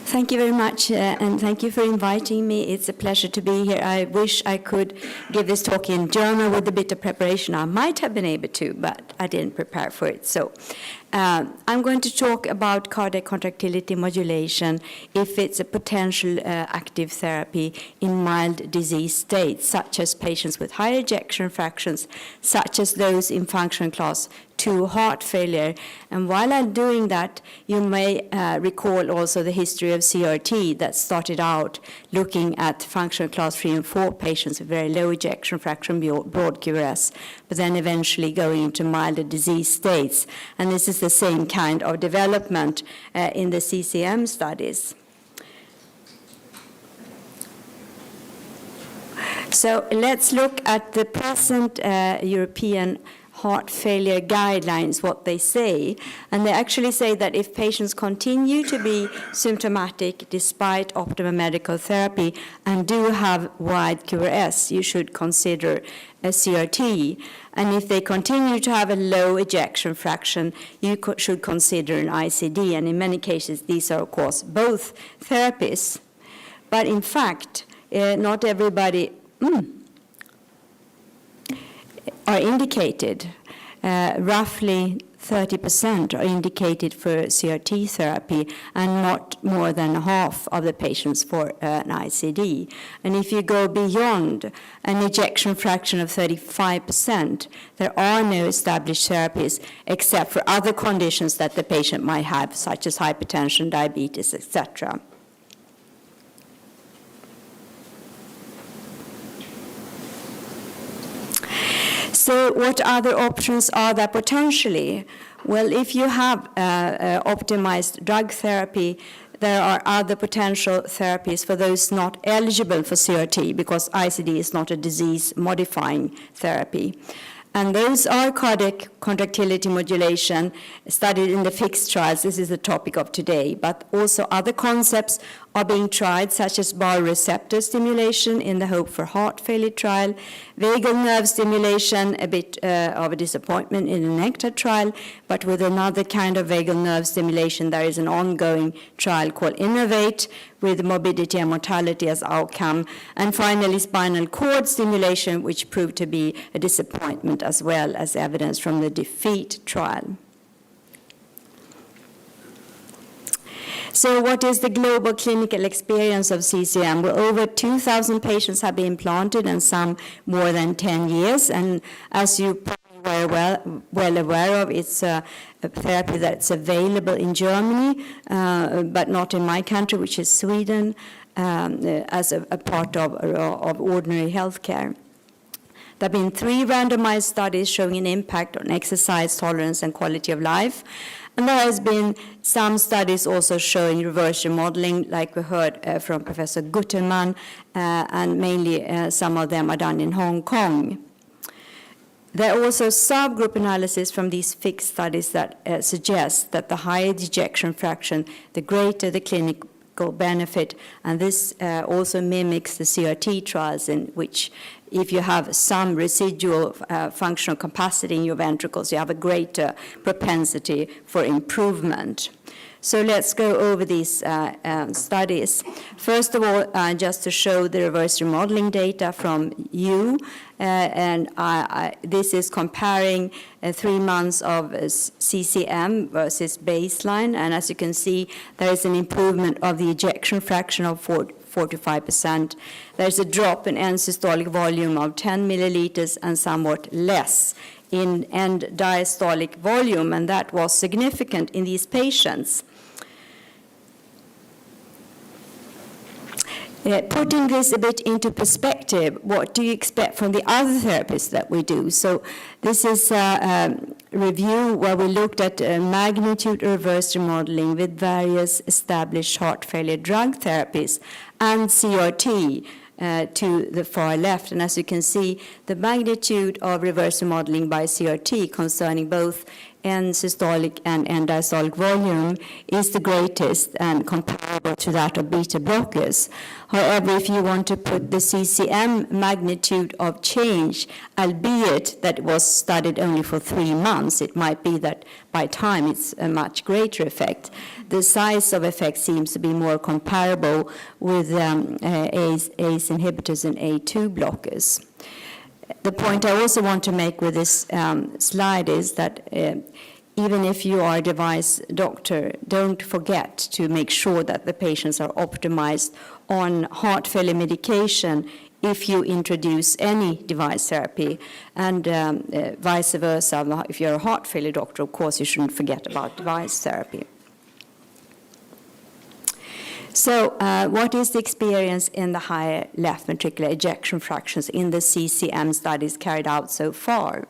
Thank you very much, and thank you for inviting me. It's a pleasure to be here. I wish I could give this talk in German with a bit of preparation. I might have been able to, but I didn't prepare for it. So I'm going to talk about cardiac contractility modulation if it's a potential active therapy in mild disease states, such as patients with high ejection fractions, such as those in function class 2 heart failure. And while I'm doing that, you may recall also the history of CRT that started out looking at function class 3 and 4 patients with very low ejection fraction, broad QRS, but then eventually going into milder disease states. And this is the same kind of development in the CCM studies. So let's look at the present European heart failure guidelines, what they say. And they actually say that if patients continue to be symptomatic despite optimal medical therapy and do have wide QRS, you should consider a CRT. And if they continue to have a low ejection fraction, you should consider an ICD. And in many cases, these are, of course, both therapies. But in fact, not everybody are indicated. Roughly 30% are indicated for CRT therapy and not more than half of the patients for an ICD. And if you go beyond an ejection fraction of 35%, there are no established therapies except for other conditions that the patient might have, such as hypertension, diabetes, etc. So what other options are there potentially? Well, if you have optimized drug therapy, there are other potential therapies for those not eligible for CRT because ICD is not a disease-modifying therapy. And those are cardiac contractility modulation studied in the fixed trials. This is the topic of today. But also other concepts are being tried, such as baroreceptor stimulation in the Hope for Heart Failure trial, vagal nerve stimulation, a bit of a disappointment in the NYHA trial, but with another kind of vagal nerve stimulation, there is an ongoing trial called Innovate, with morbidity and mortality as outcome, and finally spinal cord stimulation, which proved to be a disappointment as well as evidence from the DEFEAT trial. So what is the global clinical experience of CCM? Well, over 2,000 patients have been implanted and some more than 10 years. And as you probably were well aware of, it's a therapy that's available in Germany, but not in my country, which is Sweden, as a part of ordinary healthcare. There have been 3 randomized studies showing an impact on exercise tolerance and quality of life. And there has been some studies also showing reverse remodeling, like we heard from Professor Gutterman, and mainly some of them are done in Hong Kong. There are also subgroup analysis from these fixed studies that suggest that the higher the ejection fraction, the greater the clinical benefit, and this also mimics the CRT trials in which if you have some residual functional capacity in your ventricles, you have a greater propensity for improvement. So let's go over these studies. First of all, just to show the reverse remodeling data from you, this is comparing 3 months of CCM versus baseline, and as you can see, there is an improvement of the ejection fraction of 45%. There's a drop in end systolic volume of 10 milliliters and somewhat less in end diastolic volume, and that was significant in these patients. Putting this a bit into perspective, what do you expect from the other therapies that we do? So this is a review where we looked at magnitude reverse remodeling with various established heart failure drug therapies and CRT to the far left. And as you can see, the magnitude of reverse remodeling by CRT concerning both end systolic and end diastolic volume is the greatest and comparable comparable to that of beta blockers. However, if you want to put the CCM magnitude of change, albeit that it was studied only for 3 months, it might be that by time it's a much greater effect. The size of effect seems to be more comparable with ACE inhibitors and A2 blockers. The point I also want to make with this slide is that even if you are a device doctor, don't forget to make sure that the patients are optimized on heart failure medication if you introduce any device therapy, and vice versa. If you're a heart failure doctor, of course, you shouldn't forget about device therapy. So what is the experience in the higher left ventricular ejection fractions in the CCM studies carried out so far?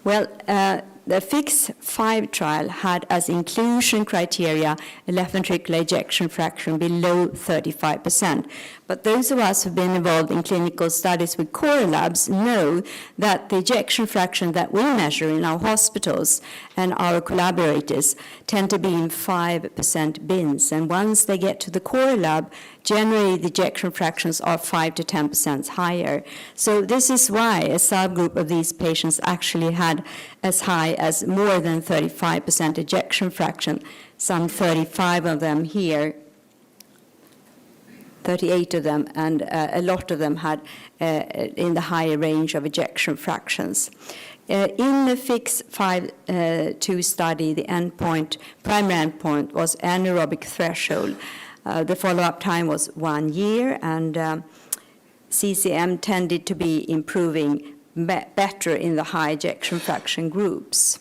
Well, the FIX-5 trial had as inclusion criteria a left ventricular ejection fraction below 35%. But those of us who have been involved in clinical studies with core labs know that the ejection fraction that we measure in our hospitals and our collaborators tend to be in 5% bins. And once they get to the core lab, generally the ejection fractions are 5 to 10% higher. So this is why a subgroup of these patients actually had as high as more than 35% ejection fraction, some 35 of them here, 38 of them, and a lot of them had in the higher range of ejection fractions. In the FIX-5 study, the primary endpoint was anaerobic threshold. The follow-up time was 1 year, and CCM tended to be improving better in the high ejection fraction groups.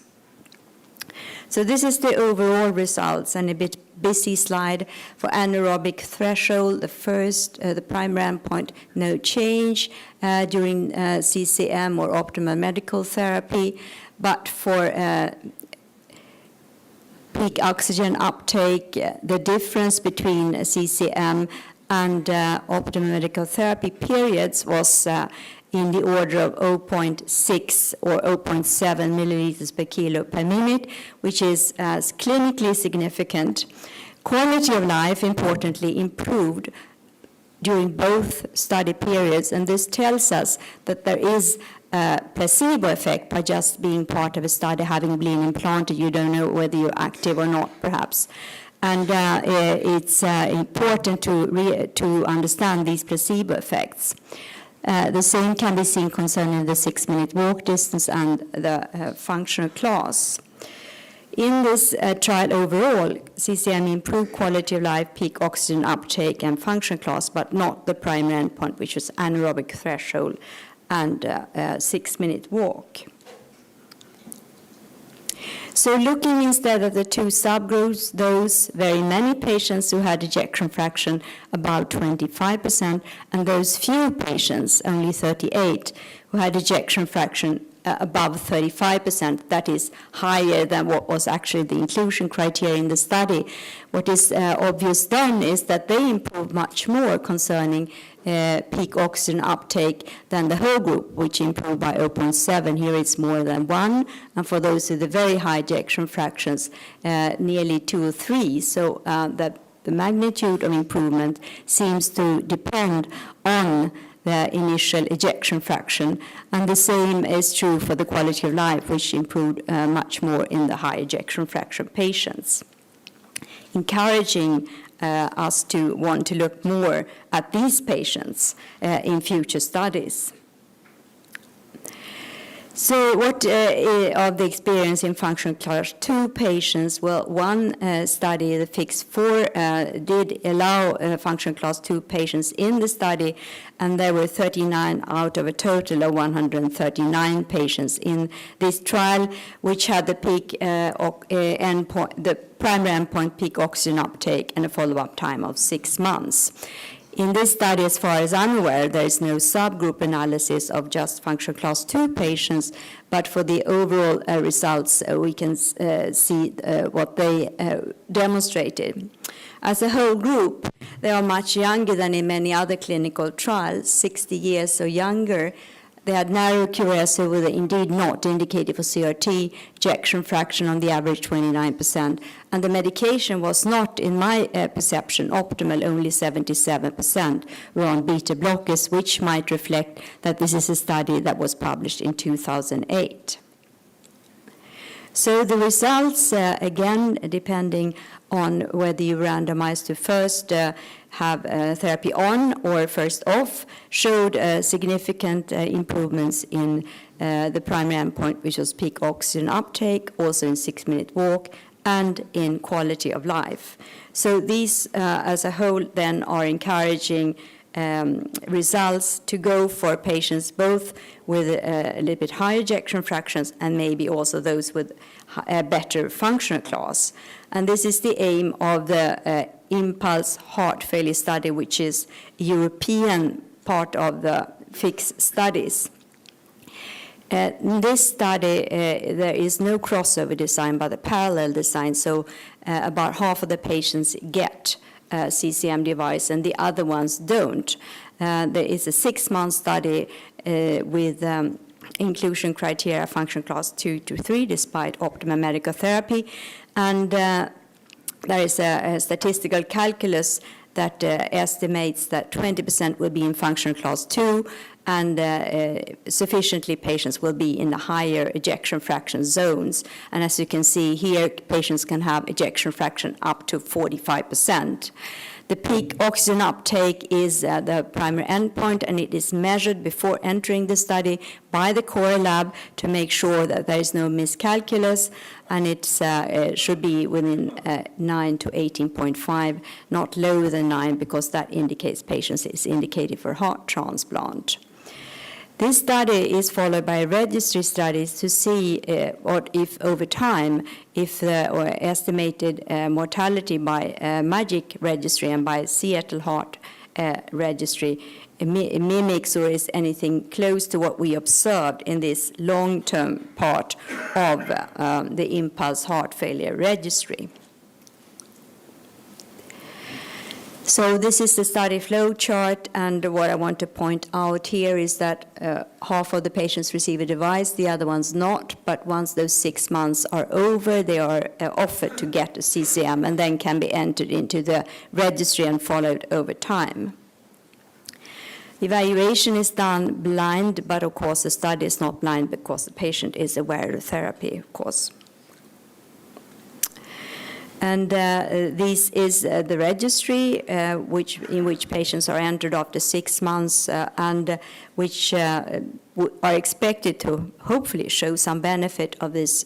So this is the overall results, and a bit busy slide for anaerobic threshold. The primary endpoint, no change during CCM or optimal medical therapy, but for peak oxygen uptake, the difference between CCM and optimal medical therapy periods was in the order of 0.6 or 0.7 milliliters per kilo per minute, which is clinically significant. Quality of life, importantly, improved during both study periods, and this tells us that there is a placebo effect by just being part of a study, having been implanted. You don't know whether you're active or not, perhaps. And it's important to understand these placebo effects. The same can be seen concerning the 6-minute walk distance and the functional class. In this trial overall, CCM improved quality of life, peak oxygen uptake, and function class, but not the primary endpoint, which was anaerobic threshold and 6-minute walk. So looking instead at the two subgroups, those very many patients who had ejection fraction about 25%, and those few patients, only 38, who had ejection fraction above 35%, that is higher than what was actually the inclusion criteria in the study. What is obvious then is that they improved much more concerning peak oxygen uptake than the whole group, which improved by 0.7. Here it's more than 1, and for those with the very high ejection fractions, nearly 2 or 3. So that the magnitude of improvement seems to depend on the initial ejection fraction, and the same is true for the quality of life, which improved much more in the high ejection fraction patients, encouraging us to want to look more at these patients in future studies. So what of the experience in functional class 2 patients? Well, one study, the FIX-4, did allow functional class 2 patients in the study, and there were 39 out of a total of 139 patients in this trial, which had the peak endpoint, the primary endpoint, peak oxygen uptake, and a follow-up time of 6 months. In this study, as far as I'm aware, there is no subgroup analysis of just functional class 2 patients, but for the overall results, we can see what they demonstrated. As a whole group, they are much younger than in many other clinical trials, 60 years or younger. they had narrow QRS, so were indeed not indicated for CRT, ejection fraction on the average 29%, and the medication was not, in my perception, optimal. Only 77% were on beta blockers, which might reflect that this is a study that was published in 2008. So the results, again, depending on whether you randomize to first have therapy on or first off, showed significant improvements in the primary endpoint, which was peak oxygen uptake, also in 6-minute walk, and in quality of life. So these, as a whole, then are encouraging results to go for patients both with a little bit higher ejection fractions and maybe also those with a better functional class. And this is the aim of the Impulse Heart Failure Study, which is a European part of the FIX studies. In this study, there is no crossover design, but a parallel design, so about half of the patients get a CCM device and the other ones don't. There is a 6-month study with inclusion criteria function class 2 to 3 despite optimal medical therapy, and there is a statistical calculus that estimates that 20% will be in function class 2 and sufficiently patients will be in the higher ejection fraction zones. And as you can see here, patients can have ejection fraction up to 45%. The peak oxygen uptake is the primary endpoint, and it is measured before entering the study by the core lab to make sure that there is no miscalculus, and it should be within 9 to 18.5, not lower than 9, because that indicates patients is indicated for heart transplant. This study is followed by registry studies to see what if over time, if the estimated mortality by MAGIC registry and by Seattle Heart registry mimics or is anything close to what we observed in this long-term part of the Impulse Heart Failure Registry. So this is the study flow chart, and what I want to point out here is that half of the patients receive a device, the other ones not, but once those 6 months are over, they are offered to get a CCM and then can be entered into the registry and followed over time. The evaluation is done blind, but of course the study is not blind because the patient is aware of the therapy, of course. And this is the registry in which patients are entered after 6 months and which are expected to hopefully show some benefit of this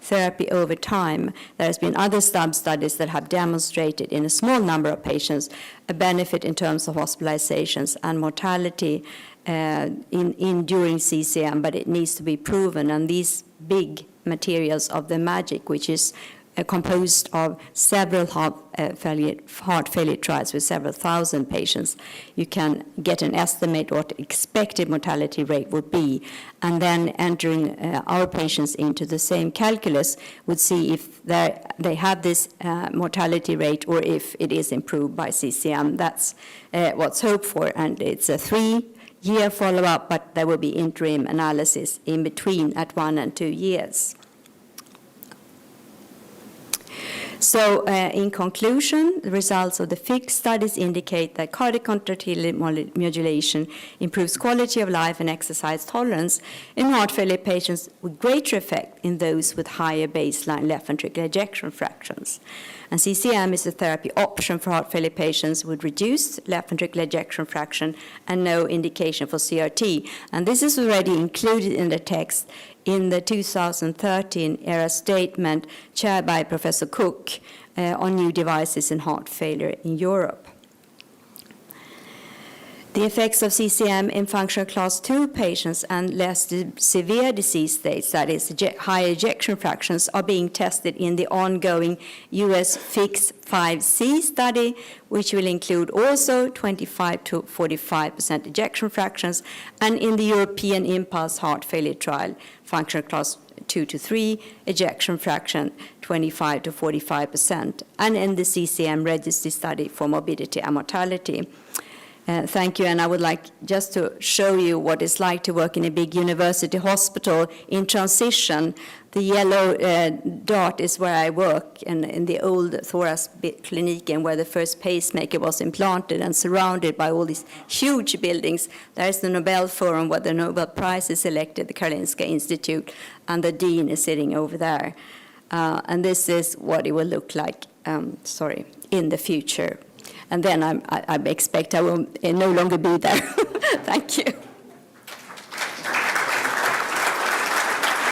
therapy over time. There has been other sub-studies that have demonstrated in a small number of patients a benefit in terms of hospitalizations and mortality during CCM, but it needs to be proven. And these big materials of the MAGIC, which is composed of several heart failure trials with several thousand patients, you can get an estimate what the expected mortality rate would be, and then entering our patients into the same calculus would see if they have this mortality rate or if it is improved by CCM. That's what's hoped for, and it's a 3-year follow-up, but there will be interim analysis in between at 1 and 2 years. So in conclusion, the results of the FIX studies indicate that cardiac contractility modulation improves quality of life and exercise tolerance in heart failure patients with greater effect in those with higher baseline left ventricular ejection fractions. And CCM is a therapy option for heart failure patients with reduced left ventricular ejection fraction and no indication for CRT. And this is already included in the text in the 2013 ERA statement chaired by Professor Cook on new devices in heart failure in Europe. The effects of CCM in functional class 2 patients and less severe disease states, that is, high ejection fractions, are being tested in the ongoing US FIX 5C study, which will include also 25 to 45% ejection fractions, and in the European Impulse Heart Failure Trial, functional class 2 to 3, ejection fraction 25 to 45%, and in the CCM registry study for morbidity and mortality. Thank you, and I would like just to show you what it's like to work in a big university hospital in transition. The yellow dot is where I work, in the old thorax clinic, and where the first pacemaker was implanted, and surrounded by all these huge buildings. There is the Nobel Forum where the Nobel Prize is elected, the Karolinska Institute, and the dean is sitting over there. And this is what it will look like, in the future. And then I expect I will no longer be there. Thank you.